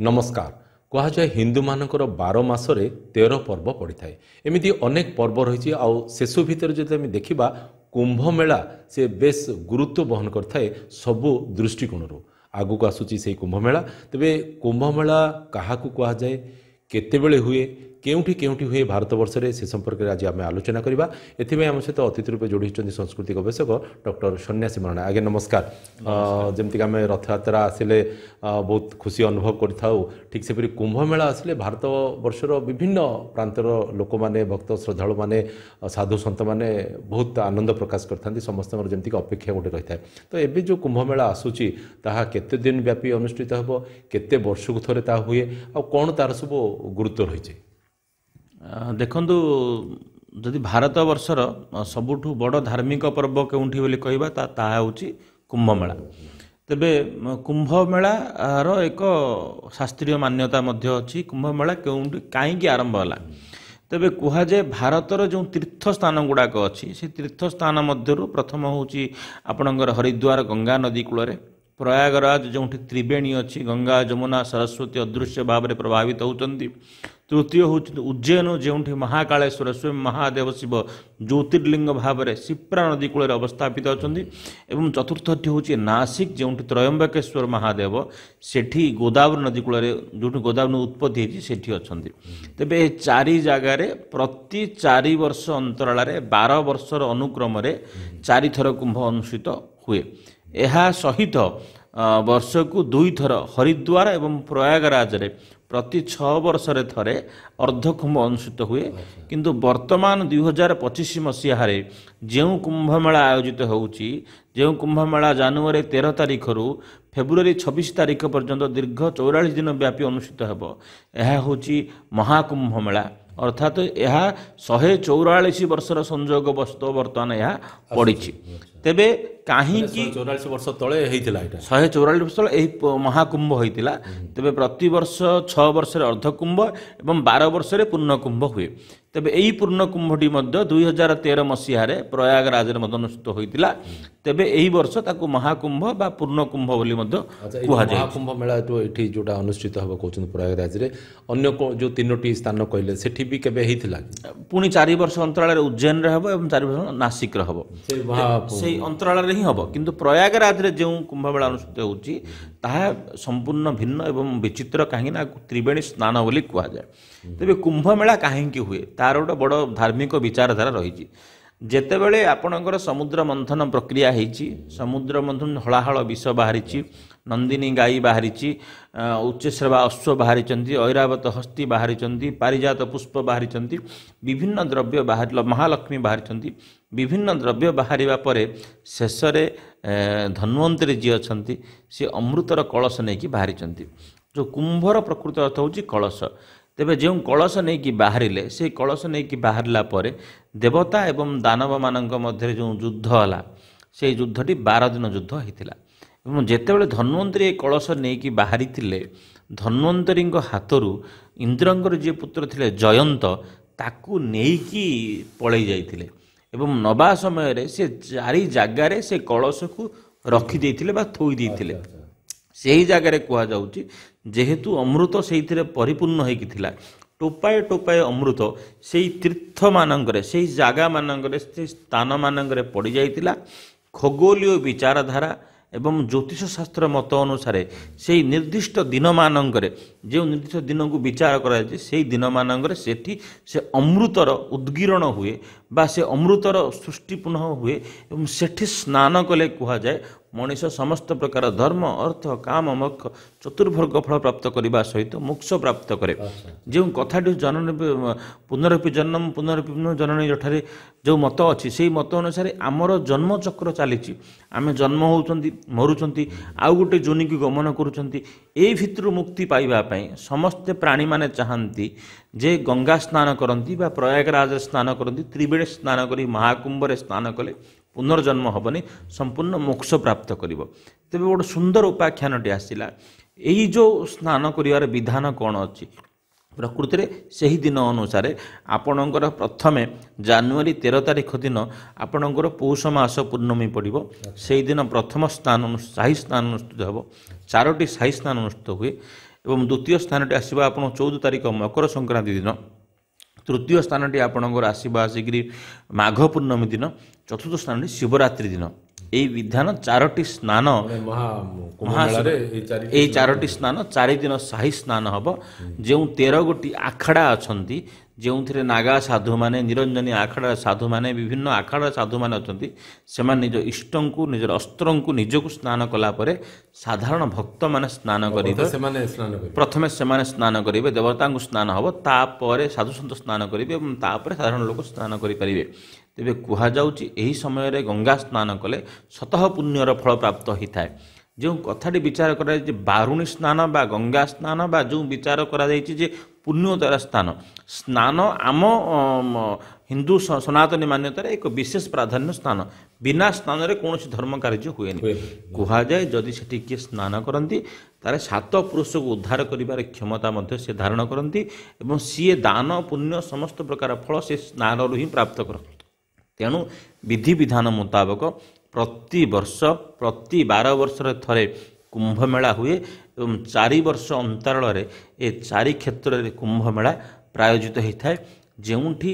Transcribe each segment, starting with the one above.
नमस्कार कहुए हिंदू मानकर 12 मासरे 13 पर्व पड़ी थाए एमती अनेक पर्व रही शेषु भितर जो देखा कुंभ मेला से बेस गुरुत्व बहन करता सबु दृष्टिकोण आगू आसूची से कुंभ मेला तेरे कुंभ मेला क्या कहुए केतेबेले हुए केउठी केउठी हुए भारत वर्ष में से संपर्क में आज आम आलोचना करवा एथि आम सहित अतिथि रूपे जोड़ी संस्कृति गवेषक डॉक्टर सन्यासी मरणा आगे नमस्कार। जमती आम रथ यात्रा आसिले बहुत खुशी अनुभव कर ठीक से कुंभ मेला आसिले भारत वर्षर विभिन्न प्रांतर लोक मैंने भक्त श्रद्धालु मैंने साधु सन्त मैंने बहुत आनंद प्रकाश करते समस्त जमीक अपेक्षा गोटे रही है। तो ये जो कुंभ मेला आसूची ताहा केते दिन व्यापी अनुष्ठित हो केते वर्ष को थरे ता हुए आ कौन तार सब गुरुत्व रही देखंतु जदि भारत वर्षर सबुठु बड़ धार्मिक पर्व केउठी बोली कहबा ता होची कुंभ मेला। तेबे कुंभ मेलार एक शास्त्रीय मान्यता मध्य अछि। कुंभ मेला केउठी काईकी आरंभ होला तेबे कुहा जे भारतर जो तीर्थ स्थान गुड़ाक अच्छी से तीर्थ स्थान मध्यरु प्रथम होची आपणकर हरिद्वार गंगा नदी कूल प्रयागराज जो त्रिवेणी अच्छी गंगा जमुना सरस्वती अदृश्य भाव में प्रभावित होती। तृतीय हूँ उज्जैन जो महाकालेश्वर स्वयं महादेव शिव ज्योतिर्लिंग भाव में शिप्रा नदी कूल अवस्थापित अच्छा। चतुर्थटी हूँ नासिक जो त्रयंबकेश्वर महादेव सेठी गोदावरी नदी कूल जो गोदावरी उत्पत्ति होती सेठी अच्छा। तेबे चारि जगार प्रति 4 वर्ष अंतराल 12 वर्षर अनुक्रम 4 थर कुंभ अनुष्ठित हुए। यह सहित वर्ष को 2 थर हरिद्वार एवं प्रयागराज रे प्रति 6 वर्ष थे अर्धकुंभ अनुष्ठित हुए। किंतु वर्तमान 2025 मसीह जो कुंभमेला आयोजित होउची जो कुंभमेला जनवरी 13 तारीख रु फेब्रुआरी 26 तारीख पर्यंत दीर्घ 44 दिन व्यापी अनुष्ठित होब। यह होची महाकुंभ मेला अर्थात यह 144 वर्षर संयोग वस्तु बर्तमान यह पड़ी। तेबे कहीं 144 वर्ष तले 144 वर्ष तले महाकुंभ होता। तेबे प्रति वर्ष 6 वर्ष अर्धकुंभ एवं 12 वर्ष पूर्णकुंभ हुए। तेबे यही पूर्णकुंभटी 2013 मसीह प्रयागराज अनुष्ठित होता। तेबे यही वर्ष ताकू महाकुंभ बा पूर्णकुंभ बोली कहुए। महाकुंभ मेला जो ये जोटा अनुष्ठित हम कहते प्रयागराज रे अन्य जो 3टी स्थान कहले सेठी भी केबे हेइथिला पुणी 4 वर्ष अंतराल उज्जैन रे हबो एवं 4 वर्ष नासिक रे हबो से अंतराल रे ही हबो। किंतु प्रयागराज रे जो कुंभ मेला अनुष्ठित होउची ताहा संपूर्ण भिन्न एवं विचित्र कहीं ना त्रिवेणी स्नान बोली कहा जाए। तेबे कुंभ मेला कहीं हुए तार गोटे बड़ धार्मिक विचारधारा रही। जेतेबेले आपणकर समुद्र मंथन प्रक्रिया होती समुद्र मंथन हलाहल विष बाहरी नंदिनी गाई बाहरी उच्चश्रवा अश्व बाहरी ऐरावत हस्ती बाहरी पारिजात पुष्प बाहरी विभिन्न द्रव्य बाहर महालक्ष्मी बाहरी विभिन्न द्रव्य बाहर शेष धन्वंतरी जी अच्छा सी अमृतर कलश नहीं बाहरी। जो कुंभर प्रकृत अर्थ हूँ कलश। तेबे जो कलश नहीं कि बाहरिले से कलश नहीं कि बाहरला परे देवता एवं दानव मानक मध्य जो युद्ध होला से युद्धटी 12 दिन युद्ध होता। एवं जेतेबेले धन्वंतरी कलश नहीं कि बाहरी थिले धन्वंतरी हाथरू इंद्रंकर जे पुत्र थिले जयंत ताकू नेकी पलई जाइथिले एवं नबा समय से 4 जगार से कलश को रखी देइथिले बा थोई देइथिले। से जगार कह जाउची जेहेतु अमृत से परिपूर्ण होता टोपाए टोपाए अमृत से तीर्थ मानक से जगह मानक से स्थान मानक पड़ जाइतिला। खगोलीय विचारधारा एवं ज्योतिष शास्त्र मत अनुसार से निर्दिष्ट दिन मानक जो निर्दिष्ट दिन को विचार कराए से दिन मानक से अमृतर उद्गीरण हुए बा से अमृतर सृष्टि पुनः हुए एवं सेठी स्नान कले कह जाए मनीष समस्त प्रकार धर्म अर्थ काम मोक्ष चतुर्भर्ग फल प्राप्त करने सहित मोक्ष प्राप्त करे। जो कथाटी जननी पुनरपि जन्म पुनरपि जननी जठारे जो मत अच्छी से मत अनुसार आमर जन्म चक्र चली आम जन्म होती मरुंच आउ गोटे जोनि की गमन कर मुक्ति पाइबापी समस्ते प्राणी माने चाहती जे गंगा स्नान करती प्रयागराज स्नान करती त्रिवेणी स्नान करी महाकुंभ स्नान कले पुनर्जन्म हेनी संपूर्ण मोक्ष प्राप्त कर। तेज गोटे सुंदर उपाख्यानटी आसला यही जो स्नान कर विधान कौन अच्छी प्रकृति में से ही दिन अनुसार आपणकर प्रथमे जनवरी 13 तारीख दिन आपणकर पौष मास पूर्णमी पड़ो से दिन प्रथम स्नान शाही स्नान अनुष्ठित हो। 4टी शाही स्नान अनुष्ठित हुए ଏବଂ ଦ୍ୱିତୀୟ ସ୍ଥାନଟି ଆସିବା ଆପଣ 14 ତାରିଖ ମକର ସଂକ୍ରାନ୍ତି ଦିନ। ତୃତୀୟ ସ୍ଥାନଟି ଆପଣଙ୍କର ଆସିବ ଆସିକିରି ମାଘ ପୂର୍ଣ୍ଣମୀ ଦିନ। ଚତୁର୍ଥ ସ୍ଥାନଟି ଶିବରାତ୍ରି ଦିନ। এই বিধান 4টি স্নান এই 4টি স্নান 4 দিন সাহি স্নান হব। যে 13 গোটি আখড়া অଛନ୍ତି ଯେଉଁଥିରେ ନାଗା ସାଧୁମାନେ ନିରଞ୍ଜନୀ ଆଖଡ଼ା ସାଧୁମାନେ ବିଭିନ୍ନ ଆଖଡ଼ା ସାଧୁମାନେ ଅଛନ୍ତି ସେମାନେ ନିଜ ଇଷ୍ଟଙ୍କୁ ନିଜର ଅସ୍ତ୍ରଙ୍କୁ ନିଜକୁ ସ୍ନାନ କଲା ପରେ ସାଧାରଣ ଭକ୍ତମାନେ ସ୍ନାନ କରିବେ। ପ୍ରଥମେ ସେମାନେ ସ୍ନାନ କରିବେ, ଦେବତାଙ୍କୁ ସ୍ନାନ ହେବ, ତାପରେ ସାଧୁସନ୍ଥ ସ୍ନାନ କରିବେ ଏବଂ ତାପରେ ସାଧାରଣ ଲୋକ ସ୍ନାନ କରିପାରିବେ। ତେବେ କୁହାଯାଉଛି ଏହି ସମୟରେ ଗଙ୍ଗା ସ୍ନାନ କଲେ ସ୍ୱତଃ ପୁଣ୍ୟର ଫଳ ପ୍ରାପ୍ତ ହୋଇଥାଏ। ଯେଉଁ କଥାଟି ବିଚାର କରାଯାଇଛି ବାରୁଣୀ ସ୍ନାନ ବା ଗଙ୍ଗା ସ୍ନାନ ବା ଯେଉଁ ବିଚାର କରାଯାଇଛି ଯେ ପୁଣ୍ୟତର ସ୍ନାନ ଆମ ହିନ୍ଦୁ ସନାତନୀ ମାନ୍ୟତାରେ ଏକ ବିଶେଷ ପ୍ରାଧାନ୍ୟ ସ୍ନାନ। ବିନା ସ୍ନାନରେ କୌଣସି ଧର୍ମ କାର୍ଯ୍ୟ ହୁଏନି। କୁହାଯାଏ ଯଦି ସେଠି କିଏ ସ୍ନାନ କରନ୍ତି ତାହେଲେ 7 ପୁରୁଷକୁ ଉଦ୍ଧାର କରିବାର କ୍ଷମତା ମଧ୍ୟ ସେ ଧାରଣ କରନ୍ତି ଏବଂ ସିଏ ଦାନ ପୁଣ୍ୟ ସମସ୍ତ ପ୍ରକାର ଫଳ ସେ ସ୍ନାନରୁ ହିଁ ପ୍ରାପ୍ତ କରନ୍ତି। ତେଣୁ ବିଧିବିଧାନ ମୁତାବକ ପ୍ରତିବର୍ଷ ପ୍ରତି 12 ବର୍ଷରେ ଥରେ କୁମ୍ଭମେଳା ହୁଏ ଏବଂ 4 ବର୍ଷ ଅନ୍ତରାଳରେ ଏ 4 କ୍ଷେତ୍ରରେ କୁମ୍ଭମେଳା ପ୍ରାୟୋଜିତ ହୋଇଥାଏ, ଯେଉଁଠି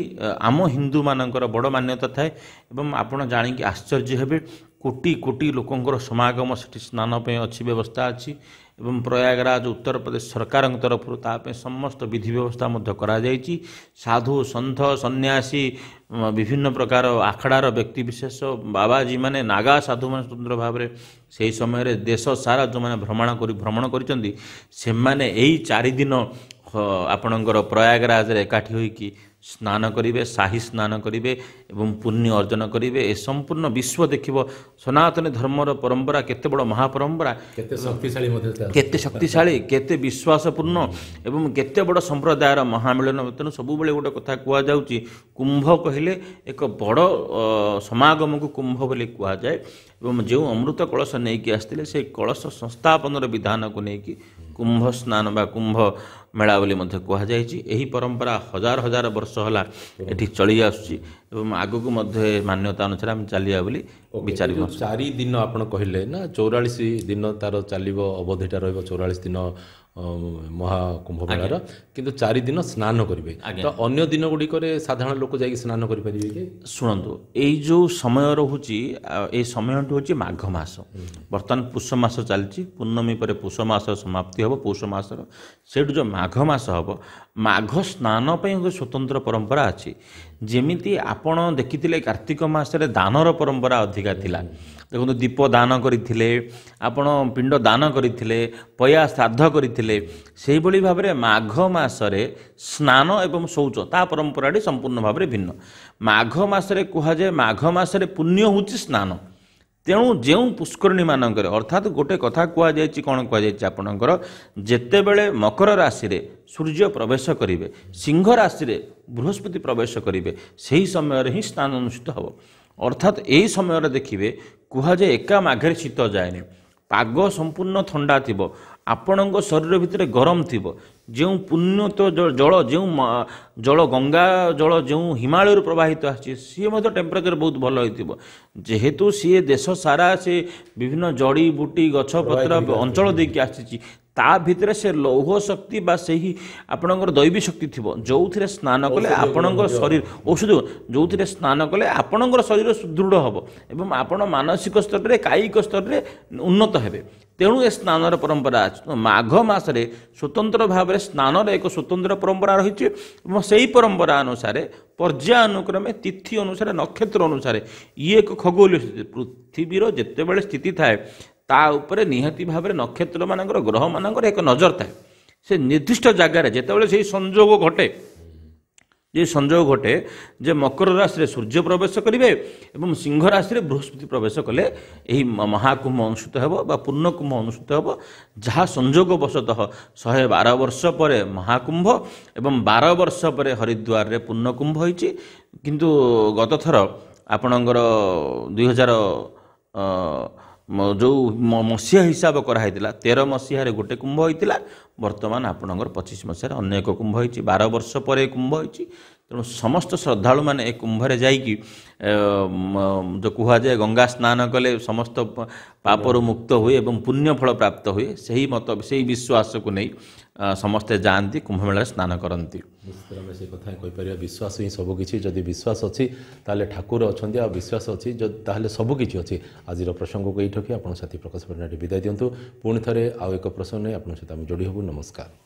ଆମ ହିନ୍ଦୁମାନଙ୍କର ବଡ଼ ମାନ୍ୟତା ଥାଏ। ଏବଂ ଆପଣ ଜାଣିକି ଆଶ୍ଚର୍ଯ୍ୟ ହେବେ କୋଟି କୋଟି ଲୋକଙ୍କର ସମାଗମ ସେଠି ସ୍ନାନ ପାଇଁ ଅଛି, ବ୍ୟବସ୍ଥା ଅଛି ଏବଂ ପ୍ରୟାଗରାଜ ଉତ୍ତରପ୍ରଦେଶ ସରକାରଙ୍କ ତରଫରୁ ତା ପାଇଁ ସମସ୍ତ ବିଧି ବ୍ୟବସ୍ଥା ମଧ୍ୟ କରାଯାଇଛି। ସାଧୁ ସନ୍ଥ ସନ୍ନ୍ୟାସୀ ବିଭିନ୍ନ ପ୍ରକାର ଆଖଡ଼ାର ବ୍ୟକ୍ତିବିଶେଷ ବାବାଜୀମାନେ ନାଗା ସାଧୁମାନେ ସ୍ୱତନ୍ତ୍ର ଭାବରେ ସେହି ସମୟରେ ଦେଶ ସାରା ଯେଉଁମାନେ ଭ୍ରମଣ କରିଛନ୍ତି ସେମାନେ ଏଇ 4 ଦିନ ଆପଣଙ୍କର ପ୍ରୟାଗରାଜରେ ଏକାଠି ହୋଇକି ସ୍ନାନ କରିବେ, ସାହି ସ୍ନାନ କରିବେ ଏବଂ ପୁଣ୍ୟ ଅର୍ଜନ କରିବେ। ଏ ସମ୍ପୂର୍ଣ୍ଣ ବିଶ୍ୱ ଦେଖିବ ସନାତନ ଧର୍ମର ପରମ୍ପରା କେତେ ବଡ଼ ମହାପରମ୍ପରା, କେତେ ଶକ୍ତିଶାଳୀ, କେତେ ବିଶ୍ୱାସପୂର୍ଣ୍ଣ ଏବଂ କେତେ ବଡ଼ ସମ୍ପ୍ରଦାୟର ମହାମିଳନ। ତେଣୁ ସବୁବେଳେ ଗୋଟେ କଥା କୁହାଯାଉଛି କୁମ୍ଭ କହିଲେ ଏକ ବଡ଼ ସମାଗମକୁ କୁମ୍ଭ ବୋଲି କୁହାଯାଏ ଏବଂ ଯେଉଁ ଅମୃତ କଳସ ନେଇକି ଆସିଥିଲେ ସେହି କଳସ ସଂସ୍ଥାପନର ବିଧାନକୁ ନେଇକି କୁମ୍ଭ ସ୍ନାନ ବା କୁମ୍ଭ ମେଳା ବୋଲି ମଧ୍ୟ କୁହାଯାଇଛି। ଏହି ପରମ୍ପରା ହଜାର ହଜାର ବର୍ଷ ହେଲା ଏଠି ଚଳି ଆସୁଛି ଏବଂ ଆଗକୁ ମଧ୍ୟ ଏ ମାନ୍ୟତା ଅନୁସାରେ ଆମେ ଚାଲିବା ବୋଲି ବିଚାରିବୁ। 4 ଦିନ ଆପଣ କହିଲେ ନା 44 ଦିନ ତାର ଚାଲିବ, ଅବଧିଟା ରହିବ 44 ଦିନ ମହାକୁମ୍ଭ ମେଳାର, କିନ୍ତୁ 4 ଦିନ ସ୍ନାନ କରିବେ। ତ ଅନ୍ୟ ଦିନ ଗୁଡ଼ିକରେ ସାଧାରଣ ଲୋକ ଯାଇକି ସ୍ନାନ କରିପାରିବେ କି? ଶୁଣନ୍ତୁ, ଏଇ ଯେଉଁ ସମୟ ରହୁଛି ଏଇ ସମୟଟି ହେଉଛି ମାଘ ମାସ। ବର୍ତ୍ତମାନ ପୁଷ ମାସ ଚାଲିଛି, ପୂର୍ଣ୍ଣମୀ ପରେ ପୁଷ ମାସର ସମାପ୍ତି ହେବ, ପୌଷ ମାସର ସେଇଠୁ ଯେଉଁ ମାଘ ମାସ ହେବ, ମାଘ ସ୍ନାନ ପାଇଁ ଗୋଟେ ସ୍ୱତନ୍ତ୍ର ପରମ୍ପରା ଅଛି। ଯେମିତି ଆପଣ ଦେଖିଥିଲେ କାର୍ତ୍ତିକ ମାସରେ ଦାନର ପରମ୍ପରା ଅଧିକା ଥିଲା। ଦେଖନ୍ତୁ ଦୀପ ଦାନ କରିଥିଲେ, ଆପଣ ପିଣ୍ଡ ଦାନ କରିଥିଲେ, ପୟା ଶ୍ରାଦ୍ଧ କରିଥିଲେ। ସେହିଭଳି ଭାବରେ ମାଘ ମାସରେ ସ୍ନାନ ଏବଂ ଶୌଚ ତା ପରମ୍ପରାଟି ସମ୍ପୂର୍ଣ୍ଣ ଭାବରେ ଭିନ୍ନ। ମାଘ ମାସରେ କୁହାଯାଏ ମାଘ ମାସରେ ପୁଣ୍ୟ ହେଉଛି ସ୍ନାନ। ତେଣୁ ଯେଉଁ ପୁଷ୍କରିଣୀ ମାନଙ୍କରେ ଅର୍ଥାତ୍ ଗୋଟେ କଥା କୁହାଯାଇଛି, କ'ଣ କୁହାଯାଇଛି ଆପଣଙ୍କର ଯେତେବେଳେ ମକର ରାଶିରେ ସୂର୍ଯ୍ୟ ପ୍ରବେଶ କରିବେ, ସିଂହ ରାଶିରେ ବୃହସ୍ପତି ପ୍ରବେଶ କରିବେ, ସେହି ସମୟରେ ହିଁ ସ୍ନାନ ଅନୁଷ୍ଠିତ ହେବ। ଅର୍ଥାତ୍ ଏହି ସମୟରେ ଦେଖିବେ କୁହାଯାଏ ଏକା ମାଘରେ ଶୀତ ଯାଏନି, ପାଗ ସମ୍ପୂର୍ଣ୍ଣ ଥଣ୍ଡା ଥିବ, ଆପଣଙ୍କ ଶରୀର ଭିତରେ ଗରମ ଥିବ। ଯେଉଁ ପୁଣ୍ୟତ ଜଳ, ଯେଉଁ ଜଳ ଗଙ୍ଗା ଜଳ ଯେଉଁ ହିମାଳୟରୁ ପ୍ରବାହିତ ଆସିଛି ସିଏ ମଧ୍ୟ ଟେମ୍ପରେଚର ବହୁତ ଭଲ ହୋଇଥିବ। ଯେହେତୁ ସିଏ ଦେଶ ସାରା ସେ ବିଭିନ୍ନ ଜଡ଼ିବୁଟି ଗଛପତ୍ର ଅଞ୍ଚଳ ଦେଇକି ଆସିଛି, ତା ଭିତରେ ସେ ଲୌହ ଶକ୍ତି ବା ସେହି ଆପଣଙ୍କର ଦୈବୀ ଶକ୍ତି ଥିବ, ଯେଉଁଥିରେ ସ୍ନାନ କଲେ ଆପଣଙ୍କର ଶରୀର ଔଷଧ, ଯେଉଁଥିରେ ସ୍ନାନ କଲେ ଆପଣଙ୍କର ଶରୀର ସୁଦୃଢ଼ ହେବ ଏବଂ ଆପଣ ମାନସିକ ସ୍ତରରେ କାୟିକ ସ୍ତରରେ ଉନ୍ନତ ହେବେ। ତେଣୁ ଏ ସ୍ନାନର ପରମ୍ପରା ଅଛି। ମାଘ ମାସରେ ସ୍ୱତନ୍ତ୍ର ଭାବରେ ସ୍ନାନର ଏକ ସ୍ୱତନ୍ତ୍ର ପରମ୍ପରା ରହିଛି ଏବଂ ସେହି ପରମ୍ପରା ଅନୁସାରେ ପର୍ଯ୍ୟାୟାନୁକ୍ରମେ ତିଥି ଅନୁସାରେ ନକ୍ଷତ୍ର ଅନୁସାରେ ଇଏ ଏକ ଖଗୋଳୀୟ ସ୍ଥିତି। ପୃଥିବୀର ଯେତେବେଳେ ସ୍ଥିତି ଥାଏ ତା ଉପରେ ନିହାତି ଭାବରେ ନକ୍ଷତ୍ରମାନଙ୍କର ଗ୍ରହମାନଙ୍କର ଏକ ନଜର ଥାଏ। ସେ ନିର୍ଦ୍ଦିଷ୍ଟ ଜାଗାରେ ଯେତେବେଳେ ସେହି ସଂଯୋଗ ଘଟେ, ଯେ ସଂଯୋଗ ଘଟେ ଯେ ମକର ରାଶିରେ ସୂର୍ଯ୍ୟ ପ୍ରବେଶ କରିବେ ଏବଂ ସିଂହ ରାଶିରେ ବୃହସ୍ପତି ପ୍ରବେଶ କଲେ ଏହି ମହାକୁମ୍ଭ ଅନୁଷ୍ଠିତ ହେବ ବା ପୂର୍ଣ୍ଣକୁମ୍ଭ ଅନୁଷ୍ଠିତ ହେବ, ଯାହା ସଂଯୋଗବଶତଃ 112 ବର୍ଷ ପରେ ମହାକୁମ୍ଭ ଏବଂ 12 ବର୍ଷ ପରେ ହରିଦ୍ୱାରରେ ପୂର୍ଣ୍ଣକୁମ୍ଭ ହୋଇଛି। କିନ୍ତୁ ଗତଥର ଆପଣଙ୍କର 2000 ଯେଉଁ ମସିହା ହିସାବ କରାହେଇଥିଲା 13 ମସିହାରେ ଗୋଟେ କୁମ୍ଭ ହୋଇଥିଲା, ବର୍ତ୍ତମାନ ଆପଣଙ୍କର 25 ମସିହାରେ ଅନ୍ୟ ଏକ କୁମ୍ଭ ହୋଇଛି। 12 ବର୍ଷ ପରେ କୁମ୍ଭ ହୋଇଛି। ତେଣୁ ସମସ୍ତ ଶ୍ରଦ୍ଧାଳୁ ମାନେ ଏ କୁମ୍ଭରେ ଯାଇକି ଯେଉଁ କୁହାଯାଏ ଗଙ୍ଗା ସ୍ନାନ କଲେ ସମସ୍ତ ପାପରୁ ମୁକ୍ତ ହୁଏ ଏବଂ ପୁଣ୍ୟ ଫଳ ପ୍ରାପ୍ତ ହୁଏ, ସେହି ବିଶ୍ୱାସକୁ ନେଇ ସମସ୍ତେ ଯାଆନ୍ତି କୁମ୍ଭମେଳାରେ ସ୍ନାନ କରନ୍ତି। ନିଶ୍ଚିତ ଆମେ ସେ କଥା ହିଁ କହିପାରିବା, ବିଶ୍ୱାସ ହିଁ ସବୁକିଛି। ଯଦି ବିଶ୍ୱାସ ଅଛି ତାହେଲେ ଠାକୁର ଅଛନ୍ତି, ଆଉ ବିଶ୍ୱାସ ଅଛି ତାହେଲେ ସବୁକିଛି ଅଛି। ଆଜିର ପ୍ରସଙ୍ଗକୁ ଏଇଠି ରଖି ଆପଣଙ୍କ ସାଥୀ ପ୍ରକାଶ ପରିଣାଟି ବିଦାୟ ଦିଅନ୍ତୁ। ପୁଣି ଥରେ ଆଉ ଏକ ପ୍ରସଙ୍ଗ ନେଇ ଆପଣଙ୍କ ସହିତ ଆମେ ଯୋଡ଼ି ହେବୁ। ନମସ୍କାର।